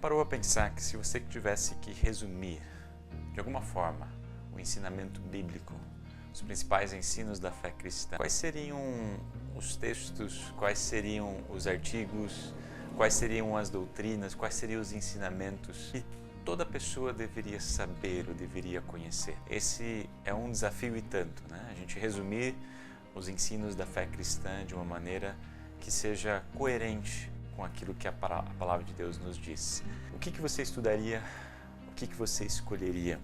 parou a pensar que se você tivesse que resumir, de alguma forma, o ensinamento bíblico, os principais ensinos da fé cristã, quais seriam os textos, quais seriam os artigos, quais seriam as doutrinas, quais seriam os ensinamentos que toda pessoa deveria saber ou deveria conhecer? Esse é um desafio e tanto, né? A gente resumir os ensinos da fé cristã de uma maneira que seja coerente com aquilo que a palavra de Deus nos diz. O que você estudaria? O que você escolheria?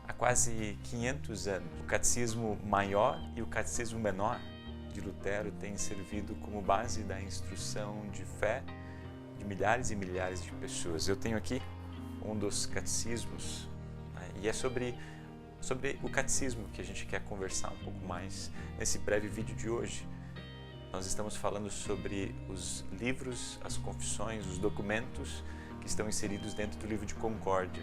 Há quase 500 anos, o Catecismo Maior e o Catecismo Menor de Lutero têm servido como base da instrução de fé de milhares e milhares de pessoas. Eu tenho aqui um dos catecismos, né, e é sobre o catecismo que a gente quer conversar um pouco mais nesse breve vídeo de hoje. Nós estamos falando sobre os livros, as confissões, os documentos que estão inseridos dentro do livro de Concórdia.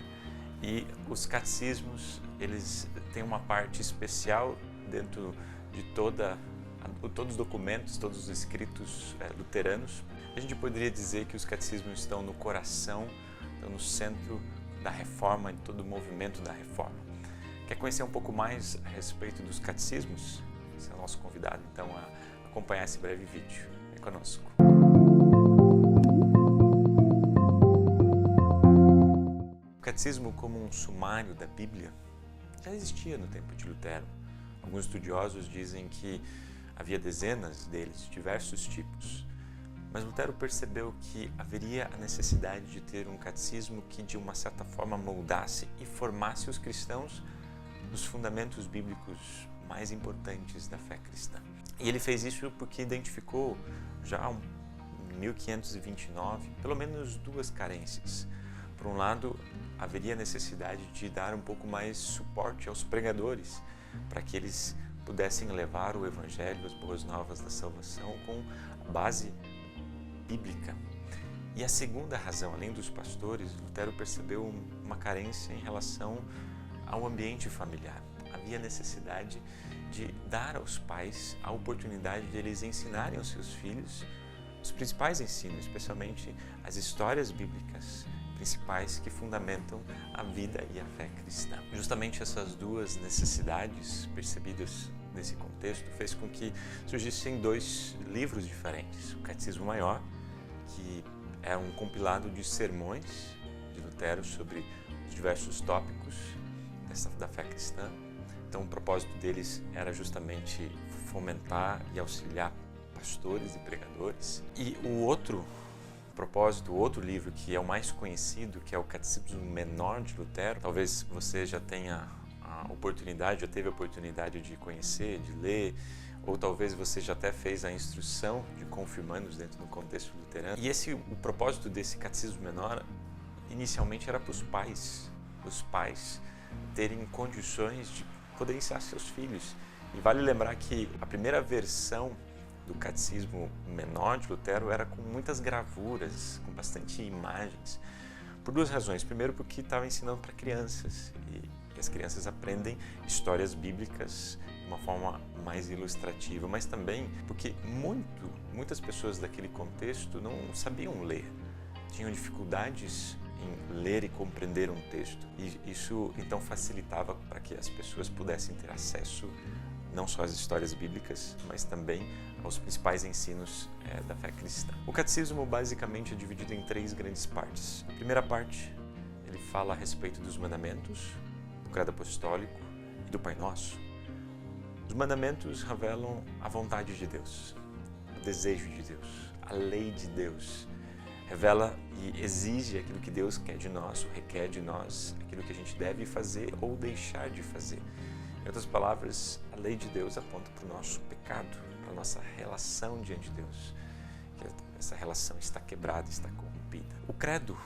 E os catecismos, eles têm uma parte especial dentro de todos os documentos, todos os escritos luteranos. A gente poderia dizer que os catecismos estão no coração, estão no centro da reforma, de todo o movimento da reforma. Quer conhecer um pouco mais a respeito dos catecismos? Você é o nosso convidado, então, a acompanhar esse breve vídeo. Vem conosco. O catecismo, como um sumário da Bíblia, já existia no tempo de Lutero. Alguns estudiosos dizem que havia dezenas deles, diversos tipos. Mas Lutero percebeu que haveria a necessidade de ter um catecismo que, de uma certa forma, moldasse e formasse os cristãos nos fundamentos bíblicos mais importantes da fé cristã. E ele fez isso porque identificou já em 1529 pelo menos duas carências. Por um lado, haveria necessidade de dar um pouco mais suporte aos pregadores para que eles pudessem levar o Evangelho, as boas novas da salvação com a base bíblica. E a segunda razão, além dos pastores, Lutero percebeu uma carência em relação ao ambiente familiar. Havia necessidade de dar aos pais a oportunidade de eles ensinarem aos seus filhos os principais ensinos, especialmente as histórias bíblicas principais que fundamentam a vida e a fé cristã. Justamente essas duas necessidades percebidas nesse contexto fez com que surgissem dois livros diferentes. O Catecismo Maior, que é um compilado de sermões de Lutero sobre os diversos tópicos da fé cristã. Então, o propósito deles era justamente fomentar e auxiliar pastores e pregadores. E o outro propósito, o outro livro que é o mais conhecido, que é o Catecismo Menor de Lutero, talvez você já tenha a oportunidade, já teve a oportunidade de conhecer, de ler, ou talvez você já até fez a instrução de confirmandos dentro do contexto luterano. E o propósito desse Catecismo Menor, inicialmente era para os pais terem condições de poder ensinar seus filhos. E vale lembrar que a primeira versão do Catecismo Menor de Lutero era com muitas gravuras, com bastante imagens, por duas razões. Primeiro, porque estava ensinando para crianças e as crianças aprendem histórias bíblicas de uma forma mais ilustrativa, mas também porque muitas pessoas daquele contexto não sabiam ler, tinham dificuldades em ler e compreender um texto. E isso então facilitava para que as pessoas pudessem ter acesso não só às histórias bíblicas, mas também aos principais ensinos da fé cristã. O catecismo basicamente é dividido em três grandes partes. A primeira parte, ele fala a respeito dos mandamentos, do credo apostólico e do Pai Nosso. Os mandamentos revelam a vontade de Deus, o desejo de Deus, a lei de Deus. Revela e exige aquilo que Deus quer de nós, ou requer de nós, aquilo que a gente deve fazer ou deixar de fazer. Em outras palavras, a lei de Deus aponta para o nosso pecado, para a nossa relação diante de Deus, que essa relação está quebrada, está corrompida. O credo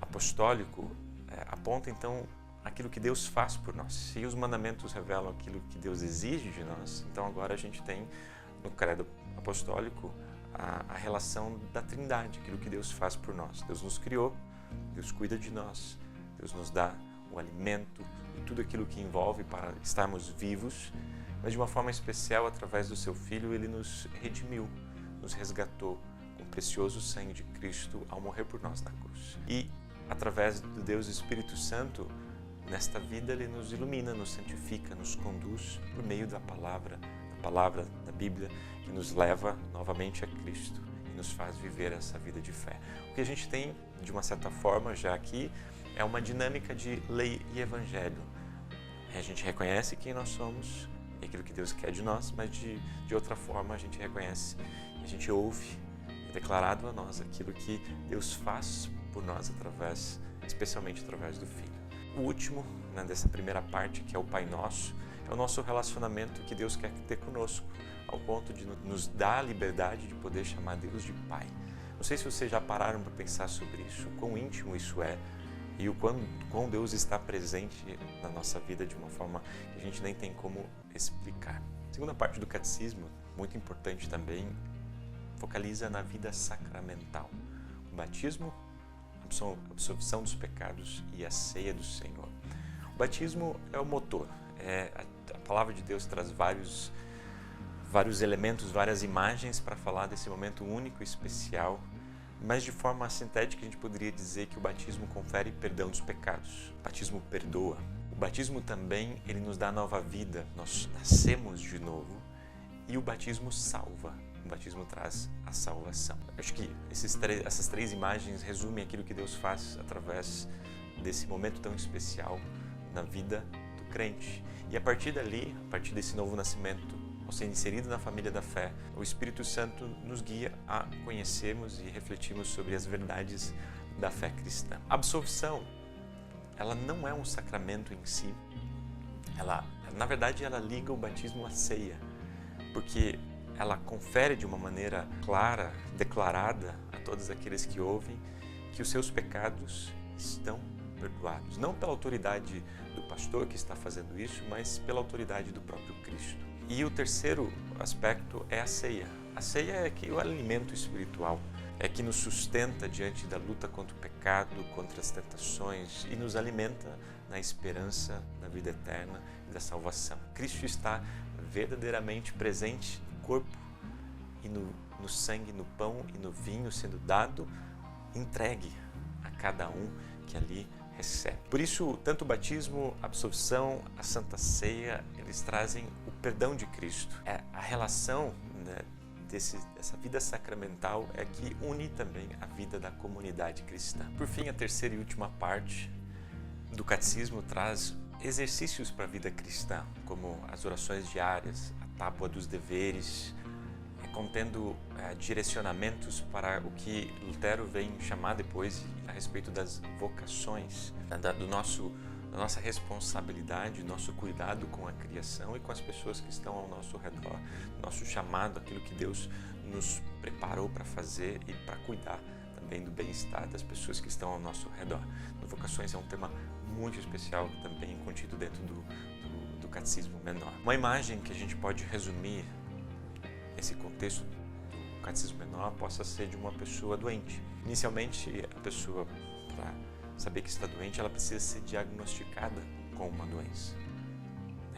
apostólico aponta então aquilo que Deus faz por nós. Se os mandamentos revelam aquilo que Deus exige de nós, então agora a gente tem no credo apostólico a relação da Trindade, aquilo que Deus faz por nós. Deus nos criou, Deus cuida de nós, Deus nos dá o alimento e tudo aquilo que envolve para estarmos vivos, mas de uma forma especial, através do seu Filho, Ele nos redimiu, nos resgatou com o precioso sangue de Cristo ao morrer por nós na cruz. E através do Deus Espírito Santo, nesta vida Ele nos ilumina, nos santifica, nos conduz por meio da palavra da Bíblia, que nos leva novamente a Cristo e nos faz viver essa vida de fé. O que a gente tem, de uma certa forma, já aqui, é uma dinâmica de lei e evangelho. A gente reconhece quem nós somos e aquilo que Deus quer de nós, mas de outra forma a gente reconhece, a gente ouve, é declarado a nós aquilo que Deus faz por nós, especialmente através do Filho. O último, dessa primeira parte, que é o Pai Nosso, é o nosso relacionamento que Deus quer ter conosco, ao ponto de nos dar a liberdade de poder chamar Deus de Pai. Não sei se vocês já pararam para pensar sobre isso, o quão íntimo isso é e o quão Deus está presente na nossa vida de uma forma que a gente nem tem como explicar. A segunda parte do catecismo, muito importante também, focaliza na vida sacramental. O batismo, a absolvição dos pecados e a ceia do Senhor. O batismo é o motor. A palavra de Deus traz vários elementos, várias imagens para falar desse momento único e especial, mas de forma sintética a gente poderia dizer que o batismo confere perdão dos pecados. O batismo perdoa. O batismo também ele nos dá nova vida, nós nascemos de novo, e o batismo salva. O batismo traz a salvação. Acho que essas três imagens resumem aquilo que Deus faz através desse momento tão especial na vida do crente. E a partir dali, a partir desse novo nascimento, ao ser inserido na família da fé, o Espírito Santo nos guia a conhecermos e refletirmos sobre as verdades da fé cristã. A absolvição, ela não é um sacramento em si. Na verdade, ela liga o batismo à ceia, porque ela confere de uma maneira clara, declarada a todos aqueles que ouvem, que os seus pecados estão perdoados. Não pela autoridade do pastor que está fazendo isso, mas pela autoridade do próprio Cristo. E o terceiro aspecto é a ceia. A ceia é o alimento espiritual, é que nos sustenta diante da luta contra o pecado, contra as tentações e nos alimenta na esperança da vida eterna e da salvação. Cristo está verdadeiramente presente no corpo e no sangue, no pão e no vinho sendo dado, entregue a cada um que ali recebe. Por isso, tanto o batismo, a absolvição, a Santa Ceia, eles trazem o perdão de Cristo. A relação dessa vida sacramental é que une também a vida da comunidade cristã. Por fim, a terceira e última parte do catecismo traz exercícios para a vida cristã, como as orações diárias, a tábua dos deveres, contendo direcionamentos para o que Lutero vem chamar depois a respeito das vocações, da nossa responsabilidade, nosso cuidado com a criação e com as pessoas que estão ao nosso redor, nosso chamado, aquilo que Deus nos preparou para fazer e para cuidar também do bem-estar das pessoas que estão ao nosso redor. Vocações é um tema muito especial também contido dentro do catecismo menor. Uma imagem que a gente pode resumir esse contexto do catecismo menor possa ser de uma pessoa doente. Inicialmente, a pessoa, para saber que está doente, ela precisa ser diagnosticada com uma doença.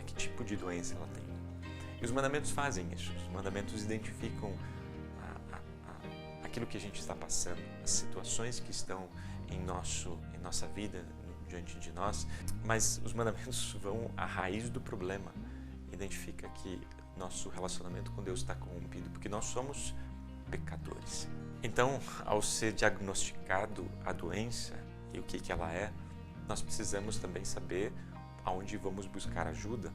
Que tipo de doença ela tem? E os mandamentos fazem isso. Os mandamentos identificam aquilo que a gente está passando, as situações que estão em nossa vida, diante de nós, mas os mandamentos vão à raiz do problema. Identifica que nosso relacionamento com Deus está corrompido, porque nós somos pecadores. Então, ao ser diagnosticado a doença e o que ela é, nós precisamos também saber aonde vamos buscar ajuda,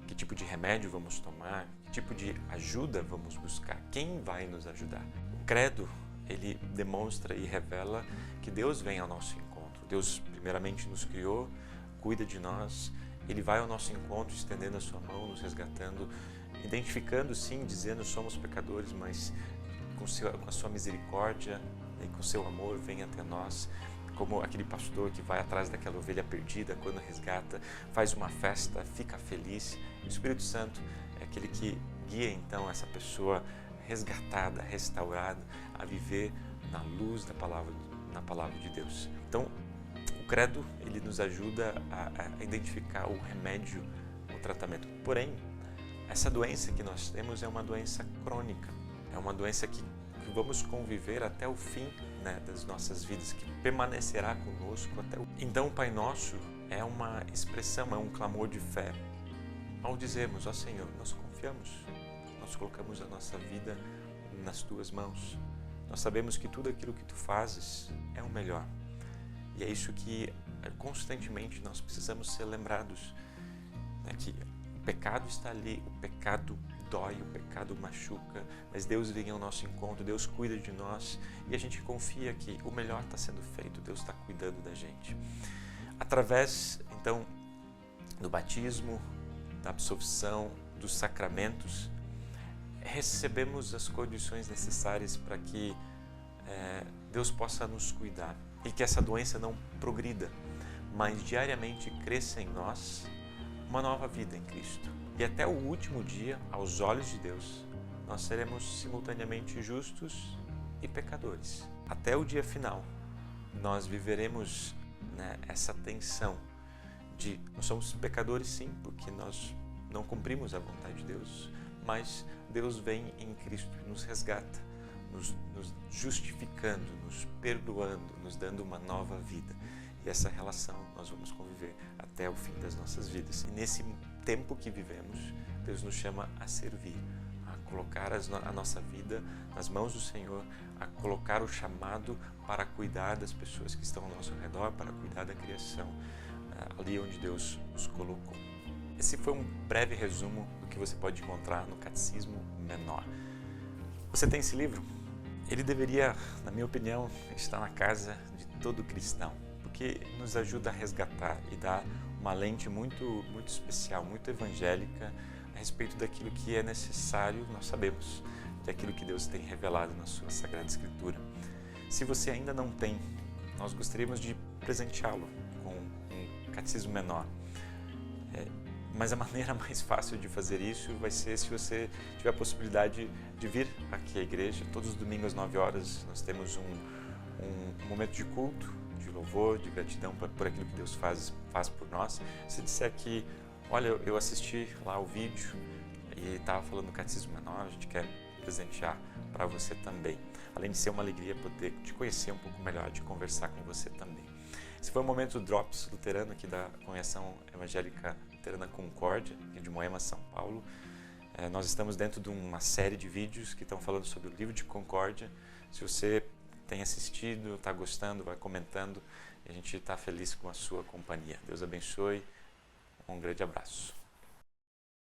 que tipo de remédio vamos tomar, que tipo de ajuda vamos buscar, quem vai nos ajudar. O credo, ele demonstra e revela que Deus vem ao nosso encontro. Deus primeiramente nos criou, cuida de nós, Ele vai ao nosso encontro estendendo a sua mão, nos resgatando, identificando sim, dizendo somos pecadores, mas com a sua misericórdia e com o seu amor vem até nós, como aquele pastor que vai atrás daquela ovelha perdida, quando resgata, faz uma festa, fica feliz. O Espírito Santo é aquele que guia então essa pessoa resgatada, restaurada, a viver na luz na palavra de Deus. Então, o credo, ele nos ajuda a identificar o remédio, o tratamento. Porém, essa doença que nós temos é uma doença crônica, é uma doença que vamos conviver até o fim né, das nossas vidas, que permanecerá conosco até o... Então o Pai Nosso é uma expressão, é um clamor de fé. Ao dizermos, ó Senhor, nós confiamos, nós colocamos a nossa vida nas Tuas mãos. Nós sabemos que tudo aquilo que Tu fazes é o melhor. E é isso que constantemente nós precisamos ser lembrados, né, que o pecado está ali, o pecado dói, o pecado machuca, mas Deus vem ao nosso encontro, Deus cuida de nós e a gente confia que o melhor está sendo feito, Deus está cuidando da gente. Através, então, do batismo, da absolvição, dos sacramentos, recebemos as condições necessárias para que Deus possa nos cuidar e que essa doença não progrida, mas diariamente cresça em nós uma nova vida em Cristo. E até o último dia, aos olhos de Deus, nós seremos simultaneamente justos e pecadores. Até o dia final, nós viveremos, né, essa tensão de nós somos pecadores sim, porque nós não cumprimos a vontade de Deus, mas Deus vem em Cristo e nos resgata, nos justificando, nos perdoando, nos dando uma nova vida. E essa relação nós vamos conviver até o fim das nossas vidas. E nesse tempo que vivemos, Deus nos chama a servir, a colocar a nossa vida nas mãos do Senhor, a colocar o chamado para cuidar das pessoas que estão ao nosso redor, para cuidar da criação, ali onde Deus nos colocou. Esse foi um breve resumo do que você pode encontrar no Catecismo Menor. Você tem esse livro? Ele deveria, na minha opinião, estar na casa de todo cristão, porque nos ajuda a resgatar e dar uma lente muito especial, muito evangélica a respeito daquilo que é necessário, nós sabemos, daquilo que Deus tem revelado na sua Sagrada Escritura. Se você ainda não tem, nós gostaríamos de presenteá-lo com um Catecismo Menor. Mas a maneira mais fácil de fazer isso vai ser se você tiver a possibilidade de vir aqui à igreja. Todos os domingos às 9 horas nós temos um momento de culto, de louvor, de gratidão por aquilo que Deus faz por nós. Se disser que, olha, eu assisti lá o vídeo e estava falando do Catecismo Menor, a gente quer presentear para você também. Além de ser uma alegria poder te conhecer um pouco melhor, de conversar com você também. Esse foi o momento Drops Luterano aqui da Congregação Evangélica Luterana Concórdia, aqui de Moema, São Paulo. Nós estamos dentro de uma série de vídeos que estão falando sobre o livro de Concórdia. Se você tem assistido, está gostando, vai comentando. A gente está feliz com a sua companhia. Deus abençoe. Um grande abraço.